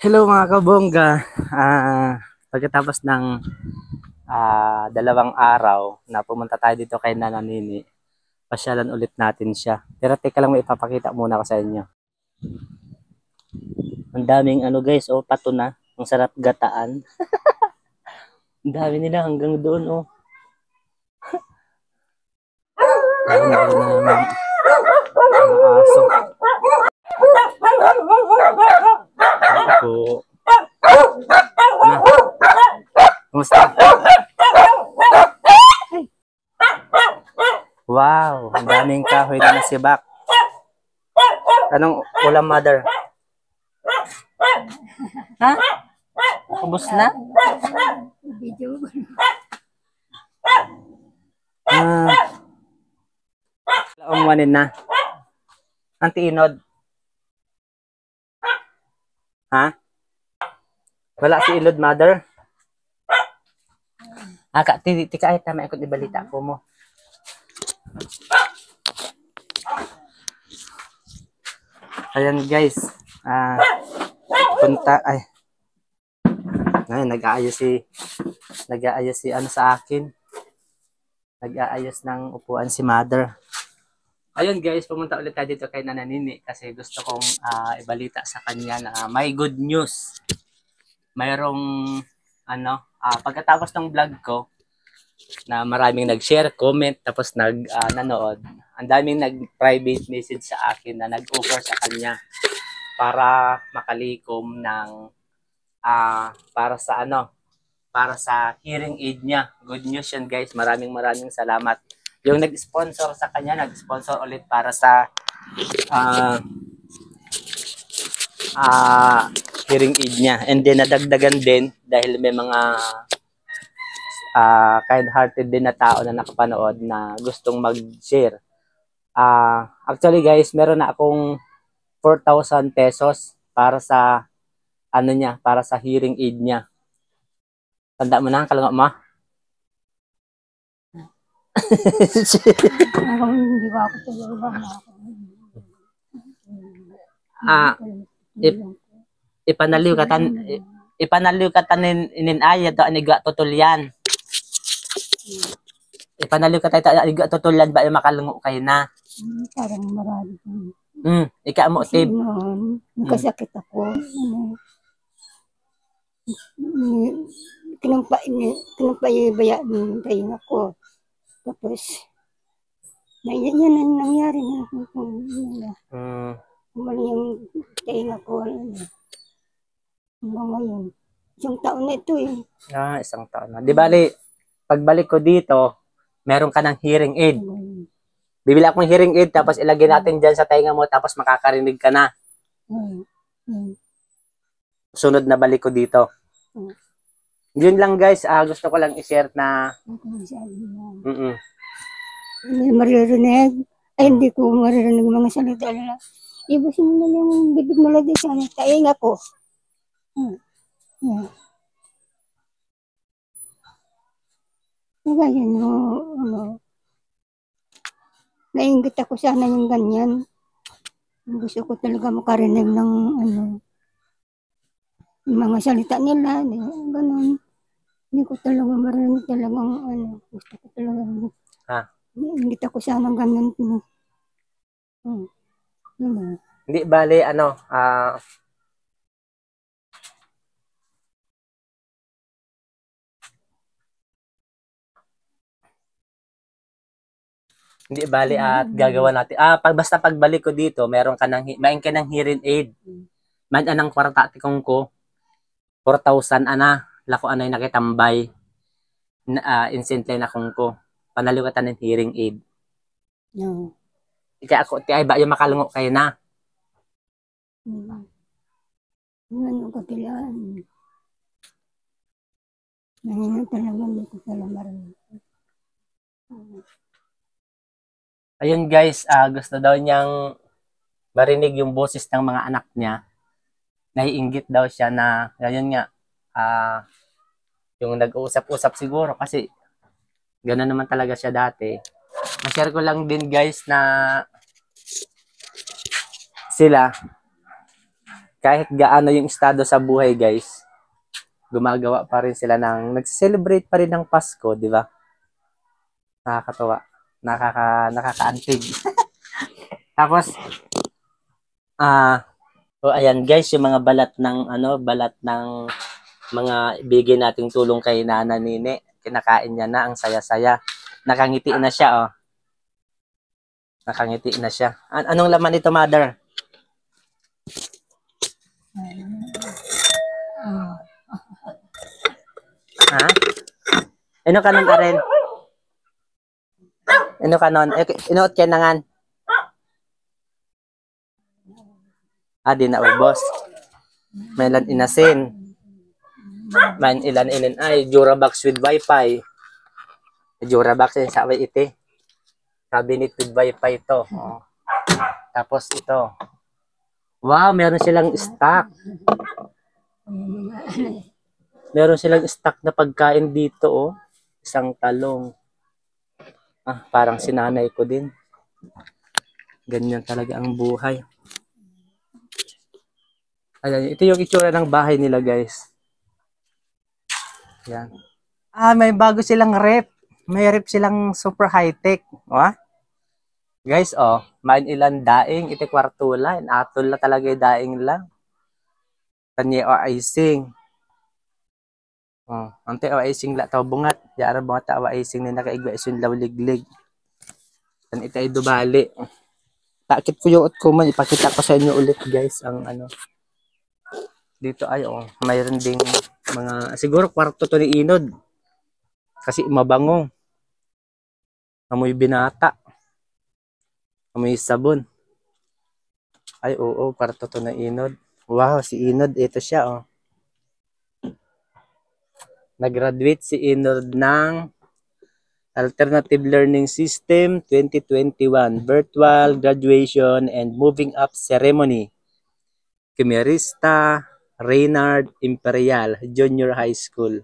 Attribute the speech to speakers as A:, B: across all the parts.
A: Hello mga kabongga. Pagkatapos ng 2 araw na pumunta tayo dito kay Nana Nini, pasyalan ulit natin siya. Pero teka lang, may ipapakita muna ko sa inyo. Ang daming guys, pato na. Ang sarap gataan. Ang dami nila hanggang doon Meron na ng aso. Ako. Kumusta? Wow, ang daming kahoy na nasibak. Anong ulam, mother? Ha? Ubus na? Umuwanin na. Auntie Inod. Ha? Wala si Ilod, mother? Tika ay tama ikot ibalita ko mo. Ayan guys. Nag-aayos si ano sa akin. Nag-aayos ng upuan si mother. Ayun guys, pumunta ulit tayo dito kay Nana Nini kasi gusto kong ibalita sa kanya na may good news. Mayroong pagkatapos ng vlog ko na maraming nag-share, comment, tapos nanood. Ang daming nag-private message sa akin na nag-offer sa kanya para makalikom ng para sa hearing aid niya. Good news yan guys. Maraming salamat. Yung nag-sponsor sa kanya, nag-sponsor ulit para sa hearing aid niya. And then nadagdagan din dahil may mga kind-hearted din na tao na nakapanood na gustong mag-share. Actually guys, meron na akong 4,000 pesos para sa para sa hearing aid niya. Tanda mo na, kalunga mo?
B: Hindi ba ako
A: ipanaliw ka tanin ininaya to aniga tutulyan. Ipanaliw ka tayo aniga tutulyan ba makalungo kayo na?
B: Parang marami.
A: Ika mo tib.
B: Nagkasakit ako. Kinampabayaan tayo ako. Tapos, yan ang nangyari na. Kumali yung tayo ako. Hanggang ngayon. Isang taon na ito eh.
A: Isang taon na. Di bali, pagbalik ko dito, meron ka ng hearing aid. Bibili akong hearing aid, tapos ilagay natin dyan sa tainga mo, tapos makakarinig ka na. Sunod na balik ko dito. Yun lang guys, gusto ko lang i-share na
B: maririnig. Ay, hindi ko maririnig mga salita nila. Ibasin mo na yung bibig mo lagi sa tainga ko. Ganyan, nainggit ako sana yung ganyan. Gusto ko talaga makarinig ng mga salita nila, ganun. Hindi ko talaga marinig talagang gusto ko talaga. Nainggit ako sana ganun.
A: Hindi bale hindi bali at gagawa natin. Basta pagbalik ko dito, meron ka ng hearing aid. Man anang kwarta ti kong ko 4,000 lako anay nakitambay. Instantly na kong ko. Panaliwatan ng hearing aid. Kaya ako ti ay ba yung makalungo kayo na.
B: Ano kapilaan. Nangyayang talaga hindi ko talaga marinig.
A: Ayun guys, gusto daw niyang marinig yung boses ng mga anak niya. Naiinggit daw siya na, yun nga, yung nag-uusap-usap siguro kasi gano'n naman talaga siya dati. Ma-share ko lang din guys na sila kahit gaano yung estado sa buhay, guys, gumagawa pa rin sila nag-celebrate pa rin ng Pasko, di ba? Nakakatawa. Nakakaantig. Tapos, so ayan guys, yung mga balat ng mga ibigay nating tulong kay Nana Nini. Kinakain niya na, ang saya-saya. Nakangiti na siya, oh. Nakangiti na siya. Anong laman ito, mother? Ha? Ino kanon aren? Ino kanon? Inuot kay nangan? Di na ubos. May ilan inasin. May ilan inin ay Durabox with Wi-Fi. Durabox yung sa iti. Cabinet with Wi-Fi ito. Oh. Tapos ito. Wow, meron silang stock. Meron silang stock na pagkain dito, oh. Isang talong. Parang sinanay ko din. Ganyan talaga ang buhay. Ayan, ito yung itsura ng bahay nila, guys. Yan. May bago silang rep. May rep silang super high-tech. Guys, main ilan daing. Iti kwartula. Atol na talaga yung daing lang. Tanya o icing. Ante o icing la tao bungat. Yara bungat tao icing na nakaigwa isun lawliglig. Tan ito ay dubali. Takit ko yung ko man. Ipakita ko sa inyo ulit, guys, ang dito ay mayroon ding mga siguro kwarto to ni Inod kasi mabango, amoy binata, amoy sabon. Ay oo, kwarto to na Inod. Wow, si Inod, ito siya, nag-graduate si Inod ng Alternative Learning System 2021 Virtual Graduation and Moving Up Ceremony, Kimerista Reynard Imperial Junior High School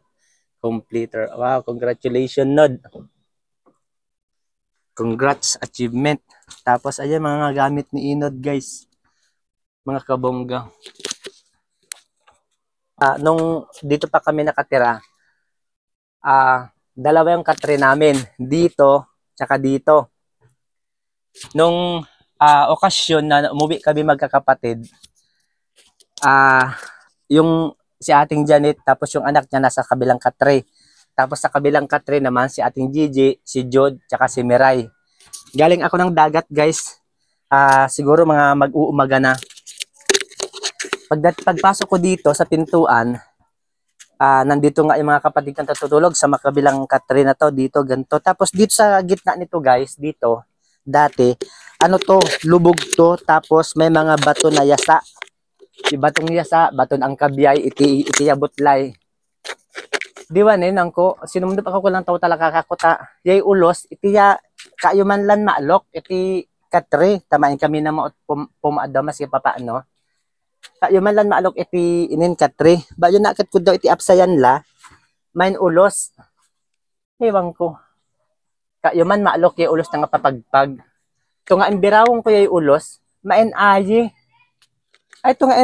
A: completer. Wow, congratulations, Nod. Congrats, achievement. Tapos ayan mga gamit ni Inod, guys. Mga kabongga. Nung dito pa kami nakatira, dalawa yung katre namin. Dito, tsaka dito. Nung okasyon na umuwi kami magkakapatid, yung si ating Janet, tapos yung anak niya nasa kabilang katre. Tapos sa kabilang katre naman si ating Gigi, si Jod, tsaka si Miray. Galing ako ng dagat, guys. Siguro mga mag-uumaga na. Pagpasok ko dito sa pintuan, nandito nga yung mga kapatid kong tutulog sa makabilang katre na to, dito, ganito. Tapos dito sa gitna nito, guys, dito, dati, lubog to, tapos may mga bato na yasa. Si batong yasa, baton ang kabyay, itiyabutlay. Diwan ko, sinumdop ako lang tao talaga kakuta. Yay ulos, itiya, kayuman lan maalok, iti katre, tamain kami na pumaadamas si papaano. Kayuman lan maalok, iti inin katre. Ba yun nakat ko daw, iti apsayan la, main ulos. Ewan ko. Kayuman maalok, yay ulos na nga papagpag. Ito nga imbirawong ko yay ulos, main ayi. Ay, ito nga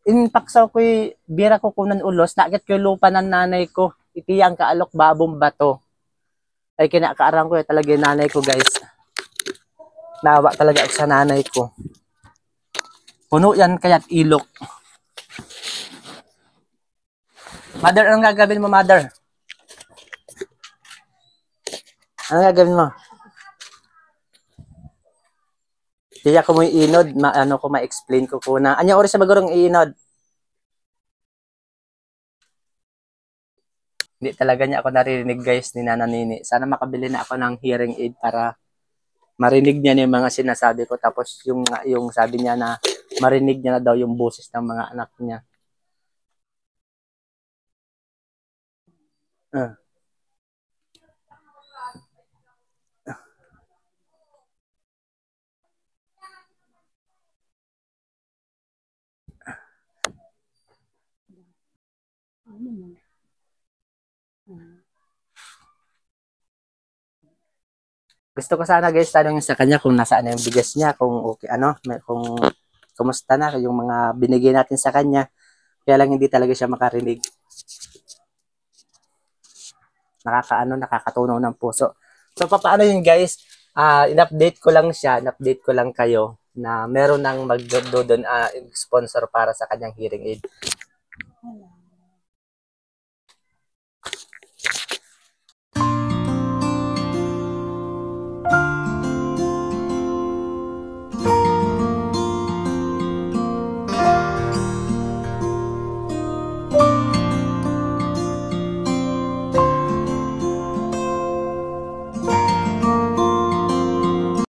A: inpaksaw ko bira ko kunan ulos, nakit ko lupa ng nanay ko. Itiyang kaalok babong bato. Ay, kinakaarang ko talaga yung nanay ko, guys. Nawa talaga ako sa nanay ko. Puno yan kaya't ilok. Mother, anong gagawin mo, mother? Anong gagawin mo? Kaya ko mo iinod, ma-explain ko kuna. Anya oras sa magurong iinod? Hindi talaga niya ako narinig, guys, ni Nana Nini. Sana makabili na ako ng hearing aid para marinig niya yung mga sinasabi ko. Tapos yung sabi niya na marinig niya na daw yung boses ng mga anak niya. Gusto ko sana, guys, tanongin sa kanya kung nasaan na yung bigas niya, kung okay, kung kumusta na yung mga binigay natin sa kanya. Kaya lang hindi talaga siya makarinig. Nakakatunaw ng puso. So, paano yun guys? In-update ko lang siya, in-update ko lang kayo na meron nang magdo doon sponsor para sa kanyang hearing aid.